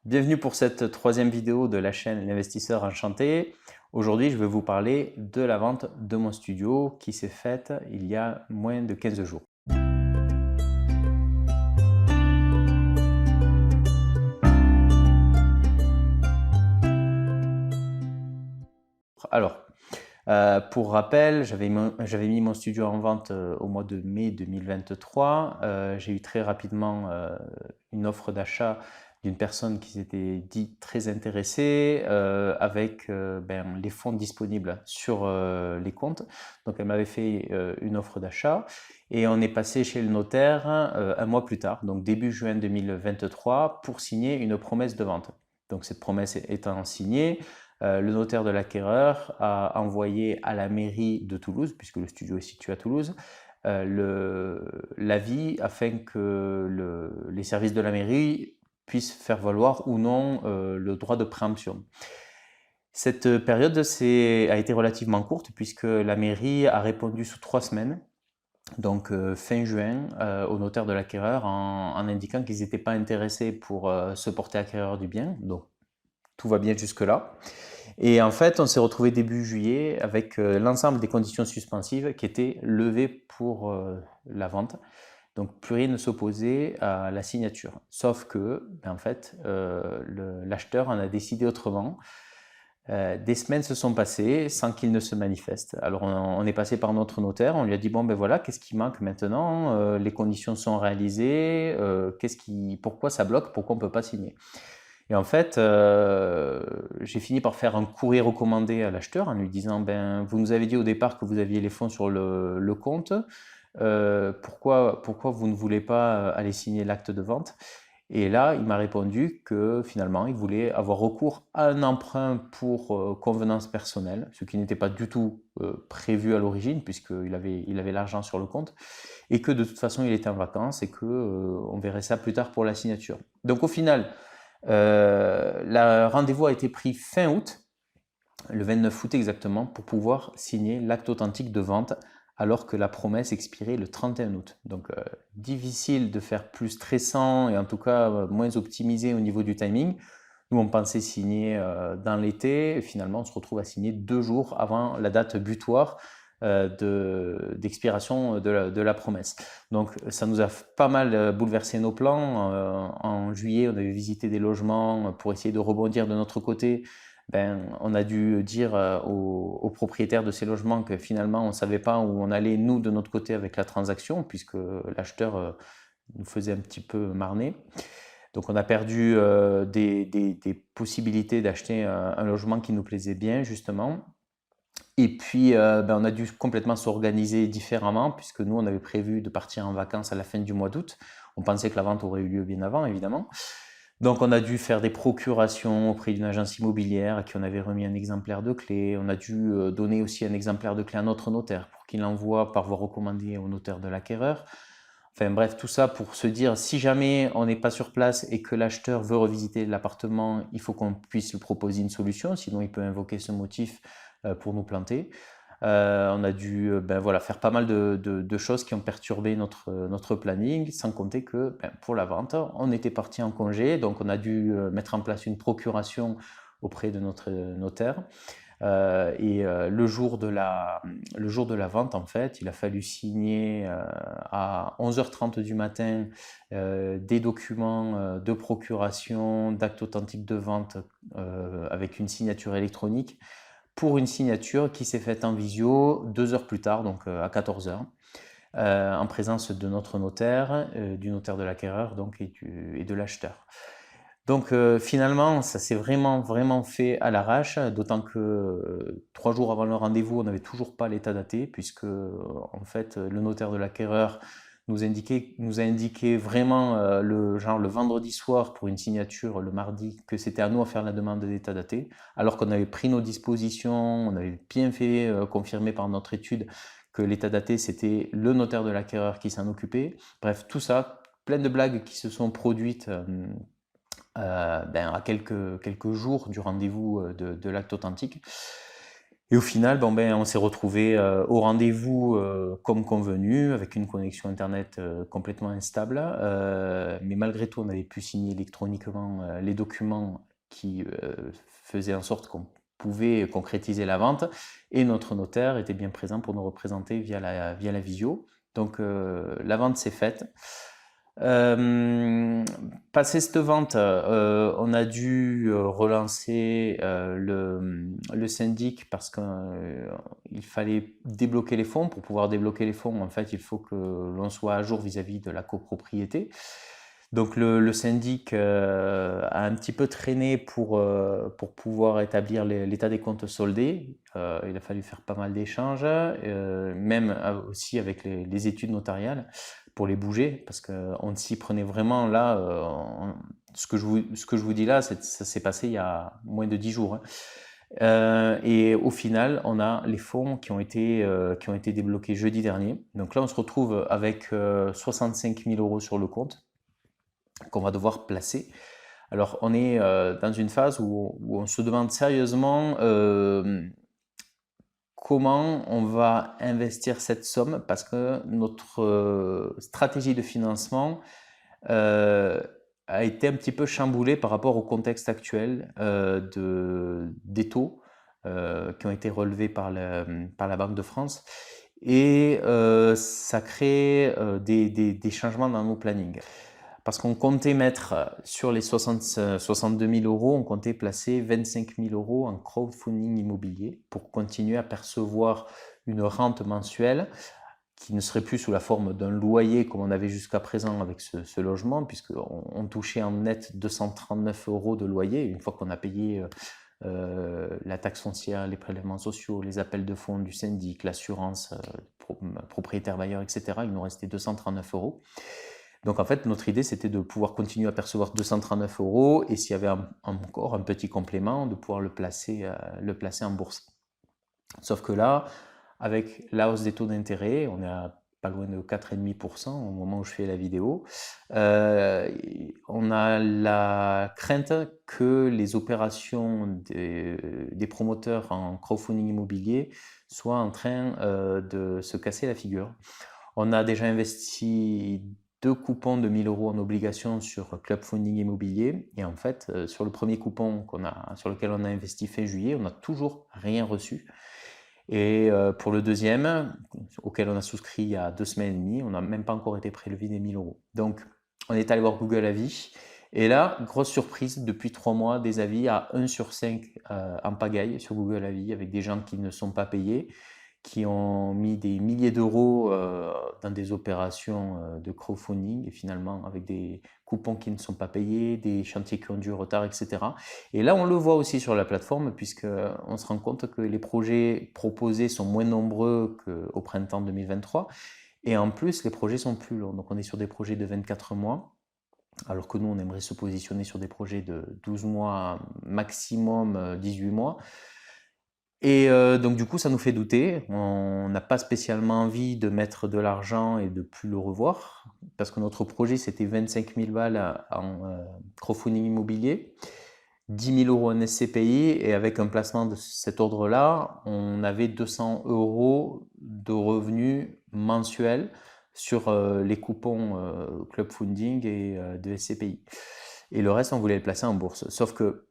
Bienvenue pour cette troisième vidéo de la chaîne L'Investisseur Enchanté. Aujourd'hui, je vais vous parler de la vente de mon studio qui s'est faite il y a moins de 15 jours. Alors, pour rappel, j'avais mis mon studio en vente au mois de mai 2023. J'ai eu très rapidement une offre d'achat d'une personne qui s'était dit très intéressée avec les fonds disponibles sur les comptes. Donc elle m'avait fait une offre d'achat et on est passé chez le notaire un mois plus tard, donc début juin 2023, pour signer une promesse de vente. Donc cette promesse étant signée, le notaire de l'acquéreur a envoyé à la mairie de Toulouse, puisque le studio est situé à Toulouse, l'avis afin que les services de la mairie puissent faire valoir ou non le droit de préemption. Cette période a été relativement courte puisque la mairie a répondu sous 3 semaines, donc fin juin, au notaire de l'acquéreur en indiquant qu'ils n'étaient pas intéressés pour se porter acquéreur du bien. Donc tout va bien jusque-là. Et en fait, on s'est retrouvé début juillet avec l'ensemble des conditions suspensives qui étaient levées pour la vente. Donc plus rien ne s'opposait à la signature. Sauf que, en fait, l'acheteur en a décidé autrement. Des semaines se sont passées sans qu'il ne se manifeste. Alors on est passé par notre notaire, on lui a dit bon ben voilà, qu'est-ce qui manque maintenant? Les conditions sont réalisées, pourquoi ça bloque, pourquoi on ne peut pas signer? Et en fait, j'ai fini par faire un courrier recommandé à l'acheteur en lui disant ben vous nous avez dit au départ que vous aviez les fonds sur le compte, pourquoi vous ne voulez pas aller signer l'acte de vente? Et là, il m'a répondu que finalement, il voulait avoir recours à un emprunt pour convenance personnelle, ce qui n'était pas du tout prévu à l'origine, puisqu'il avait l'argent sur le compte, et que de toute façon, il était en vacances et que on verrait ça plus tard pour la signature. Donc au final, le rendez-vous a été pris fin août, le 29 août exactement, pour pouvoir signer l'acte authentique de vente alors que la promesse expirait le 31 août. Donc difficile de faire plus stressant et en tout cas moins optimisé au niveau du timing. Nous, on pensait signer dans l'été, et finalement on se retrouve à signer 2 jours avant la date butoir d'expiration de la promesse. Donc ça nous a pas mal bouleversé nos plans. En juillet, on avait visité des logements pour essayer de rebondir de notre côté. On a dû dire aux propriétaires de ces logements que finalement on ne savait pas où on allait nous de notre côté avec la transaction puisque l'acheteur nous faisait un petit peu marner. Donc on a perdu des possibilités d'acheter un logement qui nous plaisait bien justement. Et puis on a dû complètement s'organiser différemment puisque nous on avait prévu de partir en vacances à la fin du mois d'août. On pensait que la vente aurait eu lieu bien avant évidemment. Donc on a dû faire des procurations auprès d'une agence immobilière à qui on avait remis un exemplaire de clé. On a dû donner aussi un exemplaire de clé à notre notaire pour qu'il l'envoie par voie recommandée au notaire de l'acquéreur. Enfin bref, tout ça pour se dire si jamais on n'est pas sur place et que l'acheteur veut revisiter l'appartement, il faut qu'on puisse lui proposer une solution, sinon il peut invoquer ce motif pour nous planter. On a dû voilà, faire pas mal de choses qui ont perturbé notre planning, sans compter que pour la vente, on était parti en congé, donc on a dû mettre en place une procuration auprès de notre notaire. Le jour de la vente, en fait, il a fallu signer à 11h30 du matin des documents de procuration, d'acte authentique de vente avec une signature électronique pour une signature qui s'est faite en visio 2 heures plus tard, donc à 14h, en présence de notre notaire, du notaire de l'acquéreur donc, et de l'acheteur. Donc finalement, ça s'est vraiment fait à l'arrache, d'autant que 3 jours avant le rendez-vous, on n'avait toujours pas l'état daté, puisque en fait, le notaire de l'acquéreur nous a indiqué vraiment le vendredi soir pour une signature, le mardi, que c'était à nous à faire la demande d'état daté, alors qu'on avait pris nos dispositions, on avait bien fait confirmer par notre étude que l'état daté, c'était le notaire de l'acquéreur qui s'en occupait. Bref, tout ça, plein de blagues qui se sont produites à quelques jours du rendez-vous de l'acte authentique. Et au final, bon, ben, on s'est retrouvé au rendez-vous comme convenu, avec une connexion Internet complètement instable. Mais malgré tout, on avait pu signer électroniquement les documents qui faisaient en sorte qu'on pouvait concrétiser la vente. Et notre notaire était bien présent pour nous représenter via la visio. Donc la vente s'est faite. Euh, Passé cette vente, on a dû relancer le syndic parce qu'il fallait débloquer les fonds. Pour pouvoir débloquer les fonds, en fait, il faut que l'on soit à jour vis-à-vis de la copropriété. Donc le syndic a un petit peu traîné pour pouvoir établir l'état des comptes soldés. Il a fallu faire pas mal d'échanges, même aussi avec les études notariales pour les bouger, parce qu'on s'y prenait vraiment là. Ce que je vous dis là, ça s'est passé il y a moins de 10 jours. Hein. Et au final, on a les fonds qui ont été débloqués jeudi dernier. Donc là, on se retrouve avec 65 000 euros sur le compte qu'on va devoir placer. Alors, on est dans une phase où on se demande sérieusement comment on va investir cette somme parce que notre stratégie de financement euh, a été un petit peu chamboulée par rapport au contexte actuel des taux qui ont été relevés par la Banque de France. Et ça crée des changements dans nos plannings. Parce qu'on comptait mettre sur les 62 000 euros, on comptait placer 25 000 euros en crowdfunding immobilier pour continuer à percevoir une rente mensuelle qui ne serait plus sous la forme d'un loyer comme on avait jusqu'à présent avec ce logement, puisqu'on touchait en net 239 euros de loyer une fois qu'on a payé la taxe foncière, les prélèvements sociaux, les appels de fonds du syndic, l'assurance, propriétaire bailleur, etc. Il nous restait 239 euros. Donc en fait, notre idée, c'était de pouvoir continuer à percevoir 239 euros et s'il y avait encore un petit complément, de pouvoir le placer en bourse. Sauf que là, avec la hausse des taux d'intérêt, on est à pas loin de 4,5% au moment où je fais la vidéo, on a la crainte que les opérations des promoteurs en crowdfunding immobilier soient en train de se casser la figure. On a déjà investi 2 coupons de 1 000 euros en obligations sur Club Funding Immobilier. Et en fait, sur le premier coupon sur lequel on a investi fin juillet, on n'a toujours rien reçu. Et pour le deuxième, auquel on a souscrit il y a 2 semaines et demie, on n'a même pas encore été prélevé des 1 000 euros. Donc, on est allé voir Google Avis. Et là, grosse surprise, depuis 3 mois, des avis à 1 sur 5 en pagaille sur Google Avis, avec des gens qui ne sont pas payés, qui ont mis des milliers d'euros dans des opérations de crowdfunding et finalement avec des coupons qui ne sont pas payés, des chantiers qui ont du retard, etc. Et là, on le voit aussi sur la plateforme puisqu'on se rend compte que les projets proposés sont moins nombreux qu'au printemps 2023 et en plus, les projets sont plus longs. Donc, on est sur des projets de 24 mois. Alors que nous, on aimerait se positionner sur des projets de 12 mois, maximum 18 mois. Et donc du coup, ça nous fait douter. On n'a pas spécialement envie de mettre de l'argent et de plus le revoir, parce que notre projet, c'était 25 000 balles en crowdfunding immobilier, 10 000 euros en SCPI, et avec un placement de cet ordre-là, on avait 200 euros de revenus mensuels sur les coupons Club Funding et de SCPI. Et le reste, on voulait le placer en bourse. Sauf que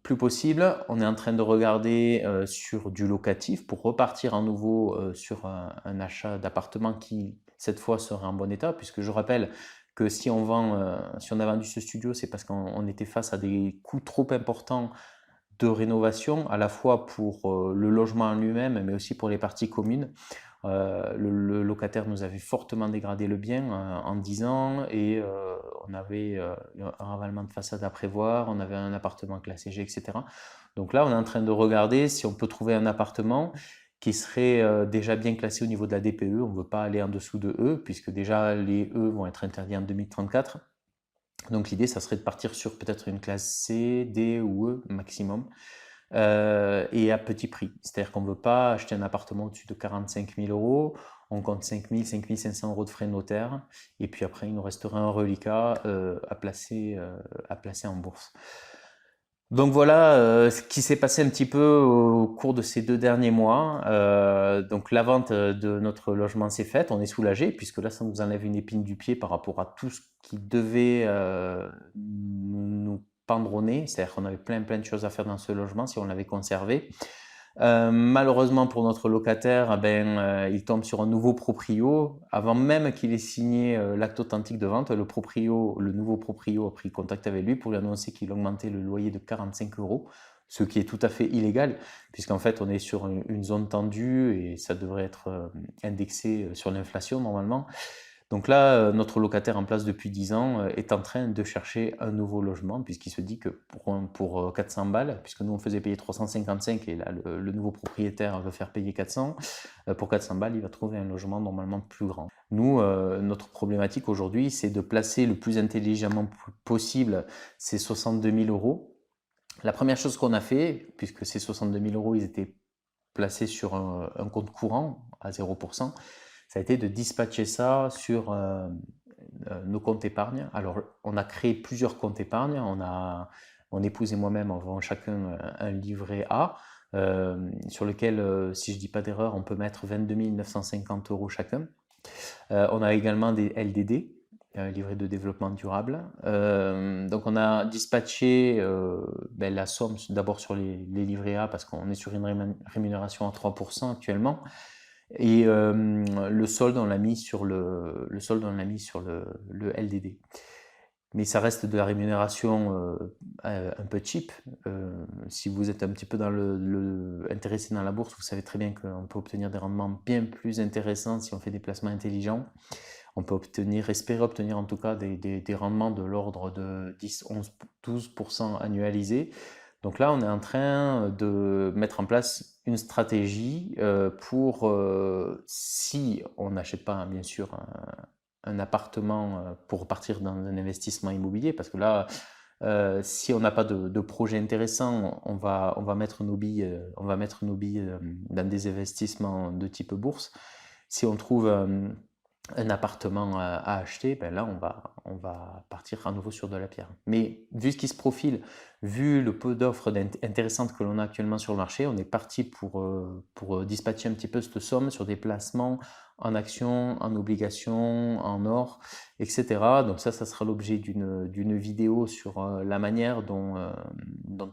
plus possible, on est en train de regarder sur du locatif pour repartir à nouveau sur un achat d'appartement qui cette fois serait en bon état, puisque je rappelle que si on a vendu ce studio, c'est parce qu'on était face à des coûts trop importants de rénovation, à la fois pour le logement en lui-même, mais aussi pour les parties communes. Le locataire nous avait fortement dégradé le bien en 10 ans et on avait un ravalement de façade à prévoir, on avait un appartement classé G, etc. Donc là, on est en train de regarder si on peut trouver un appartement qui serait déjà bien classé au niveau de la DPE. On ne veut pas aller en dessous de E, puisque déjà les E vont être interdits en 2034. Donc l'idée, ça serait de partir sur peut-être une classe C, D ou E maximum et à petit prix. C'est-à-dire qu'on ne veut pas acheter un appartement au-dessus de 45 000 euros, on compte 5 000, 5 500 euros de frais de notaire, et puis après il nous resterait un reliquat à placer en bourse. Donc voilà ce qui s'est passé un petit peu au cours de ces 2 derniers mois. Donc la vente de notre logement s'est faite, on est soulagé puisque là ça nous enlève une épine du pied par rapport à tout ce qui devait nous pendre au nez. C'est-à-dire qu'on avait plein de choses à faire dans ce logement si on l'avait conservé. Malheureusement pour notre locataire, il tombe sur un nouveau proprio. Avant même qu'il ait signé l'acte authentique de vente, le nouveau proprio a pris contact avec lui pour lui annoncer qu'il augmentait le loyer de 45 euros, ce qui est tout à fait illégal, puisqu'en fait on est sur une zone tendue et ça devrait être indexé sur l'inflation normalement. Donc là, notre locataire en place depuis 10 ans est en train de chercher un nouveau logement puisqu'il se dit que pour 400 balles, puisque nous on faisait payer 355 et là le nouveau propriétaire veut faire payer 400, pour 400 balles il va trouver un logement normalement plus grand. Nous, notre problématique aujourd'hui c'est de placer le plus intelligemment possible ces 62 000 euros. La première chose qu'on a fait, puisque ces 62 000 euros ils étaient placés sur un compte courant à 0%, ça a été de dispatcher ça sur nos comptes épargne. Alors, on a créé plusieurs comptes épargne. Mon épouse et moi-même avons chacun un livret A sur lequel, si je ne dis pas d'erreur, on peut mettre 22 950 euros chacun. On a également des LDD, livrets de développement durable. Donc, on a dispatché la somme d'abord sur les livrets A parce qu'on est sur une rémunération à 3% actuellement. Et le solde, on l'a mis sur le LDD. Mais ça reste de la rémunération un peu cheap. Si vous êtes un petit peu intéressé dans la bourse, vous savez très bien qu'on peut obtenir des rendements bien plus intéressants si on fait des placements intelligents. On peut espérer obtenir en tout cas des rendements de l'ordre de 10, 11, 12% annualisés. Donc là, on est en train de mettre en place une stratégie pour, si on n'achète pas, bien sûr, un appartement pour partir dans un investissement immobilier, parce que là, si on n'a pas de projet intéressant, on va mettre nos billes, dans des investissements de type bourse. Si on trouve un appartement à acheter, là on va partir à nouveau sur de la pierre. Mais vu ce qui se profile, vu le peu d'offres intéressantes que l'on a actuellement sur le marché, on est parti pour dispatcher un petit peu cette somme sur des placements en actions, en obligations, en or, etc. Donc ça sera l'objet d'une vidéo sur la manière dont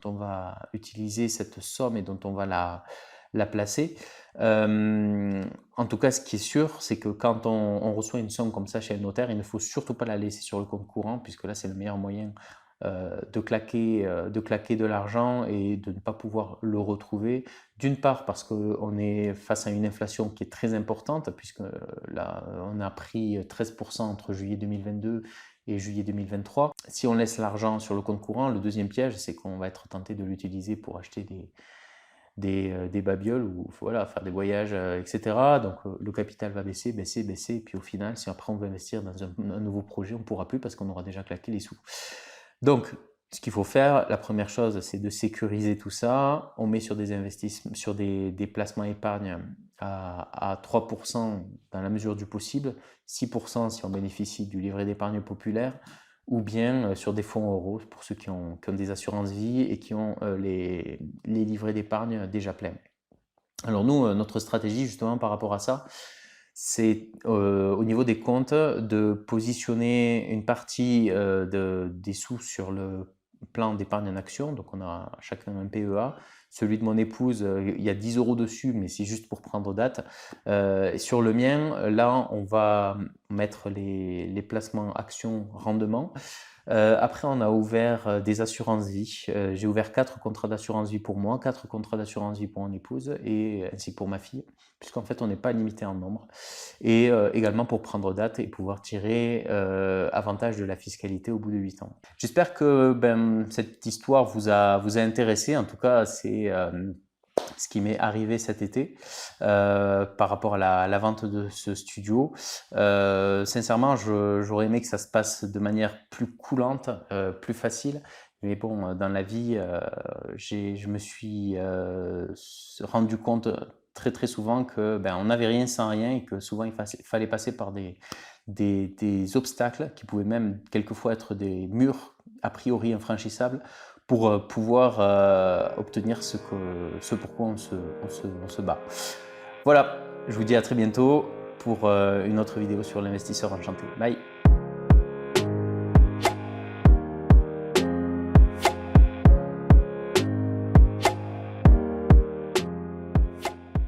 on va utiliser cette somme et dont on va la placer. En tout cas, ce qui est sûr, c'est que quand on reçoit une somme comme ça chez un notaire, il ne faut surtout pas la laisser sur le compte courant, puisque là, c'est le meilleur moyen de claquer de l'argent et de ne pas pouvoir le retrouver. D'une part, parce qu'on est face à une inflation qui est très importante, puisque là, on a pris 13% entre juillet 2022 et juillet 2023. Si on laisse l'argent sur le compte courant, le deuxième piège, c'est qu'on va être tenté de l'utiliser pour acheter des babioles ou voilà, faire des voyages, etc. Donc le capital va baisser, et puis au final, si après on veut investir dans un nouveau projet, on ne pourra plus parce qu'on aura déjà claqué les sous. Donc, ce qu'il faut faire, la première chose, c'est de sécuriser tout ça. On met sur des investissements, sur des placements épargne à 3% dans la mesure du possible, 6% si on bénéficie du livret d'épargne populaire, ou bien sur des fonds euros pour ceux qui ont des assurances vie et qui ont les livrets d'épargne déjà pleins. Alors nous, notre stratégie justement par rapport à ça, c'est au niveau des comptes de positionner une partie des sous sur le plan d'épargne en action. Donc on a chacun un PEA. Celui de mon épouse, il y a 10 euros dessus, mais c'est juste pour prendre date. Et sur le mien, là, on va mettre les placements actions rendement. Après, on a ouvert des assurances vie. J'ai ouvert 4 contrats d'assurance vie pour moi, 4 contrats d'assurance vie pour mon épouse et ainsi que pour ma fille, puisqu'en fait, on n'est pas limité en nombre. Et également pour prendre date et pouvoir tirer avantage de la fiscalité au bout de 8 ans. J'espère que cette histoire vous a intéressé. En tout cas, c'est ce qui m'est arrivé cet été par rapport à la vente de ce studio. Sincèrement, j'aurais aimé que ça se passe de manière plus coulante, plus facile. Mais bon, dans la vie, je me suis rendu compte très souvent que on n'avait rien sans rien et que souvent il fallait passer par des obstacles qui pouvaient même quelquefois être des murs a priori infranchissables pour pouvoir obtenir ce pourquoi on se bat. Voilà, je vous dis à très bientôt pour une autre vidéo sur l'investisseur enchanté. Bye!